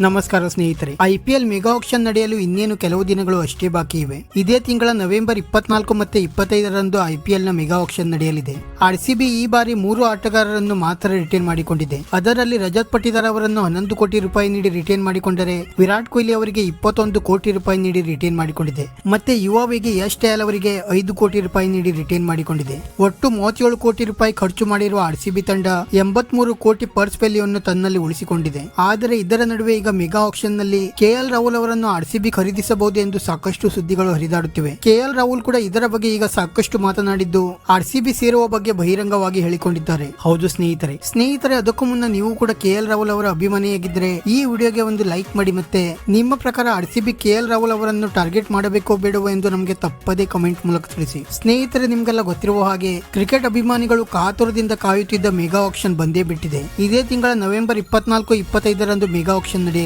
ನಮಸ್ಕಾರ ಸ್ನೇಹಿತರೆ, IPL mega auction ನಡೆಯಲು ಇನ್ನೇನು ಕೆಲವು ದಿನಗಳು ಅಷ್ಟೇ ಬಾಕಿ ಇವೆ. ಇದೇ ತಿಂಗಳ ನವೆಂಬರ್ 24 ಮತ್ತೆ 25ರಂದು IPL ನ ಮೆಗಾ ಆಕ್ಷನ್ ನಡೆಯಲಿದೆ. RCB ಈ ಬಾರಿ 3 ಆಟಗಾರರನ್ನು ಮಾತ್ರ ರಿಟೇನ್ ಮಾಡಿಕೊಂಡಿದೆ. ಅದರಲ್ಲಿ ರಜತ್ ಪಟಿದಾರ್ ಅವರನ್ನು 11 ಕೋಟಿ ರೂಪಾಯಿ ನೀಡಿ ರಿಟೇನ್ ಮಾಡಿಕೊಂಡರೆ, ವಿರಾಟ್ ಕೊಹ್ಲಿ ಅವರಿಗೆ 21 ಕೋಟಿ ರೂಪಾಯಿ ನೀಡಿ ರಿಟೇನ್ ಮಾಡಿಕೊಂಡಿದೆ. ಮತ್ತೆ ಯುವ ವೇಗಿ ಯಶ್ ದಯಾಲ್ ಅವರಿಗೆ 5 ಕೋಟಿ ರೂಪಾಯಿ ನೀಡಿ ರಿಟೇನ್ ಮಾಡಿಕೊಂಡಿದೆ. ಒಟ್ಟು 37 ಕೋಟಿ ರೂಪಾಯಿ ಖರ್ಚು ಮಾಡಿರುವ RCB ತಂಡ 83 ಕೋಟಿ ಪರ್ಸ್ ವ್ಯಾಲ್ಯೂವನ್ನು ತನ್ನಲ್ಲಿ ಉಳಿಸಿಕೊಂಡಿದೆ. ಆದರೆ ಇದರ ನಡುವೆ ಈಗ ಮೆಗಾ ಆಕ್ಷನ್ ನಲ್ಲಿ KL ರಾಹುಲ್ ಅವರನ್ನು RCB ಖರೀದಿಸಬಹುದು ಎಂದು ಸಾಕಷ್ಟು ಸುದ್ದಿಗಳು ಹರಿದಾಡುತ್ತಿವೆ. KL ರಾಹುಲ್ ಕೂಡ ಇದರ ಬಗ್ಗೆ ಈಗ ಸಾಕಷ್ಟು ಮಾತನಾಡಿದ್ದು RCB ಸೇರುವ ಬಗ್ಗೆ ಬಹಿರಂಗವಾಗಿ ಹೇಳಿಕೊಂಡಿದ್ದಾರೆ. ಹೌದು ಸ್ನೇಹಿತರೆ, ಅದಕ್ಕೂ ಮುನ್ನ ನೀವು ಕೂಡ KL ರಾಹುಲ್ ಅವರ ಅಭಿಮಾನಿಯಾಗಿದ್ದರೆ ಈ ವಿಡಿಯೋಗೆ ಒಂದು ಲೈಕ್ ಮಾಡಿ. ಮತ್ತೆ ನಿಮ್ಮ ಪ್ರಕಾರ RCB KL ರಾಹುಲ್ ಅವರನ್ನು ಟಾರ್ಗೆಟ್ ಮಾಡಬೇಕೋ ಬೇಡವೋ ಎಂದು ನಮಗೆ ತಪ್ಪದೇ ಕಮೆಂಟ್ ಮೂಲಕ ತಿಳಿಸಿ. ಸ್ನೇಹಿತರೆ, ನಿಮ್ಗೆಲ್ಲ ಗೊತ್ತಿರುವ ಹಾಗೆ ಕ್ರಿಕೆಟ್ ಅಭಿಮಾನಿಗಳು ಕಾತುರದಿಂದ ಕಾಯುತ್ತಿದ್ದ ಮೆಗಾ ಆಕ್ಷನ್ ಬಂದೇ ಬಿಟ್ಟಿದೆ. ಇದೇ ತಿಂಗಳ ನವೆಂಬರ್ 24-25ರಂದು ಮೆಗಾ ಆಕ್ಷನ್ ನಡೆಯಲಿದೆ.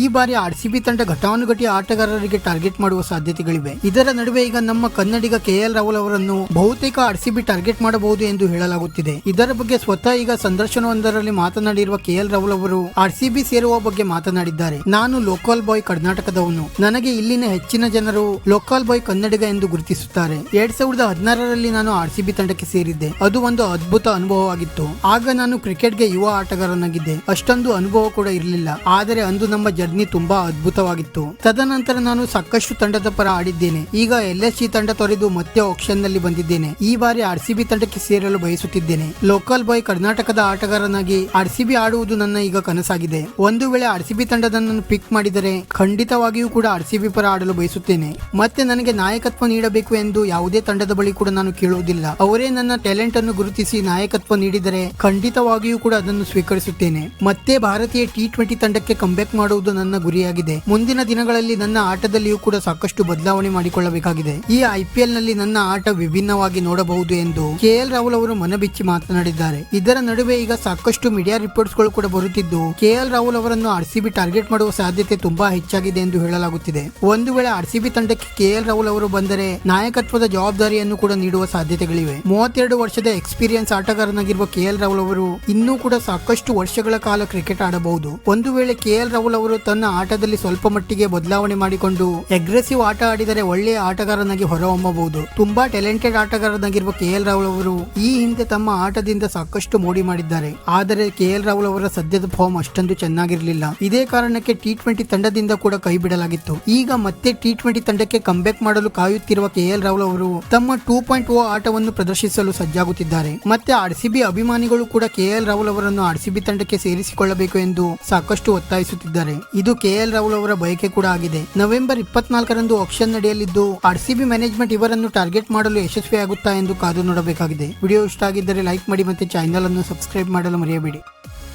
ಈ ಬಾರಿ RCB ತಂಡ ಘಟಾನುಘಟಿ ಆಟಗಾರರಿಗೆ ಟಾರ್ಗೆಟ್ ಮಾಡುವ ಸಾಧ್ಯತೆಗಳಿವೆ. ಇದರ ನಡುವೆ ಈಗ ನಮ್ಮ ಕನ್ನಡಿಗ KL ರಾಹುಲ್ ಅವರನ್ನು ಬಹುತೇಕ RCB ಟಾರ್ಗೆಟ್ ಮಾಡಬಹುದು ಎಂದು ಹೇಳಲಾಗುತ್ತಿದೆ. ಇದರ ಬಗ್ಗೆ ಸ್ವತಃ ಈಗ ಸಂದರ್ಶನವೊಂದರಲ್ಲಿ ಮಾತನಾಡಿರುವ KL ರಾಹುಲ್ ಅವರು RCB ಸೇರುವ ಬಗ್ಗೆ ಮಾತನಾಡಿದ್ದಾರೆ. ನಾನು ಲೋಕಲ್ ಬಾಯ್ ಕರ್ನಾಟಕದವನು. ನನಗೆ ಇಲ್ಲಿನ ಹೆಚ್ಚಿನ ಜನರು ಲೋಕಲ್ ಬಾಯ್ ಕನ್ನಡಿಗ ಎಂದು ಗುರುತಿಸುತ್ತಾರೆ. 2016ರಲ್ಲಿ ನಾನು RCB ತಂಡಕ್ಕೆ ಸೇರಿದ್ದೆ. ಅದು ಒಂದು ಅದ್ಭುತ ಅನುಭವವಾಗಿತ್ತು. ಆಗ ನಾನು ಕ್ರಿಕೆಟ್ಗೆ ಯುವ ಆಟಗಾರನಾಗಿದ್ದೆ. ಅಷ್ಟೊಂದು ಅನುಭವ ಕೂಡ ಇರಲಿಲ್ಲ. ಆದರೆ ಅಂದು ನಮ್ಮ ಜರ್ನಿ ತುಂಬಾ ಅದ್ಭುತವಾಗಿತ್ತು. ತದನಂತರ ನಾನು ಸಾಕಷ್ಟು ತಂಡದ ಪರ ಆಡಿದ್ದೇನೆ. ಈಗ LSG ತಂಡ ತೊರೆದು ಮತ್ತೆ ಆಕ್ಷನ್ ನಲ್ಲಿ ಬಂದಿದ್ದೇನೆ. ಈ ಬಾರಿ RCB ತಂಡಕ್ಕೆ ಸೇರಲು ಬಯಸುತ್ತಿದ್ದೇನೆ. ಲೋಕಲ್ ಬಾಯ್ ಕರ್ನಾಟಕದ ಆಟಗಾರನಾಗಿ RCB ಆಡುವುದು ನನ್ನ ಈಗ ಕನಸಾಗಿದೆ. ಒಂದು ವೇಳೆ RCB ತಂಡ ನನ್ನನ್ನು ಪಿಕ್ ಮಾಡಿದರೆ ಖಂಡಿತವಾಗಿಯೂ ಕೂಡ RCB ಪರ ಆಡಲು ಬಯಸುತ್ತೇನೆ. ಮತ್ತೆ ನನಗೆ ನಾಯಕತ್ವ ನೀಡಬೇಕು ಎಂದು ಯಾವುದೇ ತಂಡದ ಬಳಿ ಕೂಡ ನಾನು ಕೇಳುವುದಿಲ್ಲ. ಅವರೇ ನನ್ನ ಟ್ಯಾಲೆಂಟ್ ಅನ್ನು ಗುರುತಿಸಿ ನಾಯಕತ್ವ ನೀಡಿದರೆ ಖಂಡಿತವಾಗಿಯೂ ಕೂಡ ಅದನ್ನು ಸ್ವೀಕರಿಸುತ್ತೇನೆ. ಮತ್ತೆ ಭಾರತೀಯ T20 ತಂಡಕ್ಕೆ ಕಂಬ್ಯಾಕ್ ಮಾಡುವುದು ನನ್ನ ಗುರಿಯಾಗಿದೆ. ಮುಂದಿನ ದಿನಗಳಲ್ಲಿ ನನ್ನ ಆಟದಲ್ಲಿಯೂ ಕೂಡ ಸಾಕಷ್ಟು ಬದಲಾವಣೆ ಮಾಡಿಕೊಳ್ಳಬೇಕಾಗಿದೆ. ಈ IPL ನಲ್ಲಿ ನನ್ನ ಆಟ ವಿಭಿನ್ನವಾಗಿ ನೋಡಬಹುದು ಎಂದು KL ರಾಹುಲ್ ಅವರು ಮನಬಿಚ್ಚಿ ಮಾತನಾಡಿದ್ದಾರೆ. ಇದರ ನಡುವೆ ಈಗ ಸಾಕಷ್ಟು ಮೀಡಿಯಾ ರಿಪೋರ್ಟ್ಸ್ ಗಳು ಕೂಡ ಬರುತ್ತಿದ್ದು KL ರಾಹುಲ್ ಅವರನ್ನು RCB ಟಾರ್ಗೆಟ್ ಮಾಡುವ ಸಾಧ್ಯತೆ ತುಂಬಾ ಹೆಚ್ಚಾಗಿದೆ ಎಂದು ಹೇಳಲಾಗುತ್ತಿದೆ. ಒಂದು ವೇಳೆ RCB ತಂಡಕ್ಕೆ KL ರಾಹುಲ್ ಅವರು ಬಂದರೆ ನಾಯಕತ್ವದ ಜವಾಬ್ದಾರಿಯನ್ನು ಕೂಡ ನೀಡುವ ಸಾಧ್ಯತೆಗಳಿವೆ. 32 ವರ್ಷದ ಎಕ್ಸ್ಪೀರಿಯನ್ಸ್ ಆಟಗಾರನಾಗಿರುವ KL ರಾಹುಲ್ ಅವರು ಇನ್ನೂ ಕೂಡ ಸಾಕಷ್ಟು ವರ್ಷಗಳ ಕಾಲ ಕ್ರಿಕೆಟ್ ಆಡಬಹುದು. ಒಂದು ವೇಳೆ KL ರಾಹುಲ್ ಅವರು ತನ್ನ ಆಟದಲ್ಲಿ ಸ್ವಲ್ಪ ಮಟ್ಟಿಗೆ ಬದಲಾವಣೆ ಮಾಡಿಕೊಂಡು ಅಗ್ರೆಸಿವ್ ಆಟ ಆಡಿದರೆ ಒಳ್ಳೆಯ ಆಟಗಾರನಾಗಿ ಹೊರಹೊಮ್ಮಬಹುದು. ತುಂಬಾ ಟ್ಯಾಲೆಂಟೆಡ್ ಆಟಗಾರನಾಗಿರುವ KL ರಾಹುಲ್ ಅವರು ಈ ಹಿಂದೆ ತಮ್ಮ ಆಟದಿಂದ ಸಾಕಷ್ಟು ಮೋಡಿ ಮಾಡಿದ್ದಾರೆ. ಆದರೆ KL ರಾಹುಲ್ ಅವರ ಸದ್ಯದ ಫಾರ್ಮ್ ಅಷ್ಟೊಂದು ಚೆನ್ನಾಗಿರಲಿಲ್ಲ. ಇದೇ ಕಾರಣಕ್ಕೆ T20 ತಂಡದಿಂದ ಕೂಡ ಕೈ ಬಿಡಲಾಗಿತ್ತು. ಈಗ ಮತ್ತೆ T20 ತಂಡಕ್ಕೆ ಕಂಬ್ಯಾಕ್ ಮಾಡಲು ಕಾಯುತ್ತಿರುವ KL ರಾಹುಲ್ ಅವರು ತಮ್ಮ 2.0 ಆಟವನ್ನು ಪ್ರದರ್ಶಿಸಲು ಸಜ್ಜಾಗುತ್ತಿದ್ದಾರೆ. ಮತ್ತೆ RCB ಅಭಿಮಾನಿಗಳು ಕೂಡ KL ರಾಹುಲ್ ಅವರನ್ನು RCB ತಂಡಕ್ಕೆ ಸೇರಿಸಿಕೊಳ್ಳಬೇಕು ಎಂದು ಸಾಕಷ್ಟು ಒತ್ತಾಯಿಸುತ್ತಿದ್ದಾರೆ. ಇದು KL ರಾಹುಲ್ ಅವರ ಬಯಕೆ ಕೂಡ ಆಗಿದೆ. ನವೆಂಬರ್ 24ರಂದು ಆಕ್ಷನ್ ನಡೆಯಲಿದ್ದು RCB ಮ್ಯಾನೇಜ್ಮೆಂಟ್ ಇವರನ್ನು ಟಾರ್ಗೆಟ್ ಮಾಡಲು ಯಶಸ್ವಿಯಾಗುತ್ತಾ ಎಂದು ಕಾದು ನೋಡಬೇಕಾಗಿದೆ. ವಿಡಿಯೋ ಇಷ್ಟ ಆಗಿದ್ದರೆ ಲೈಕ್ ಮಾಡಿ ಮತ್ತೆ ಚಾನೆಲ್ ಅನ್ನು ಸಬ್ಸ್ಕ್ರೈಬ್ ಮಾಡಲು ಮರೆಯಬೇಡಿ.